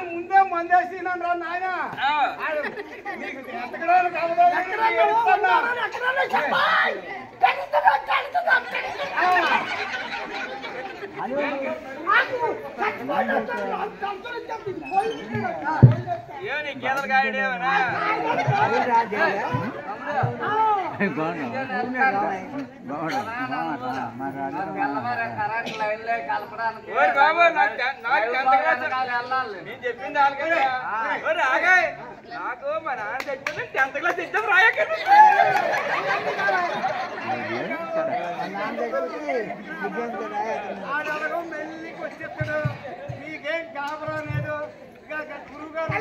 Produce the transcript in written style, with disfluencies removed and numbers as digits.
ముందే మందేసి నాయన చెప్పింది నాకు మా నాన్న చెప్పింది 10th క్లాస్ ఎగ్జామ్ రాయకండి మెల్లికి వచ్చేస్తాడు మీకేం కాబరా లేదు గురువు గారు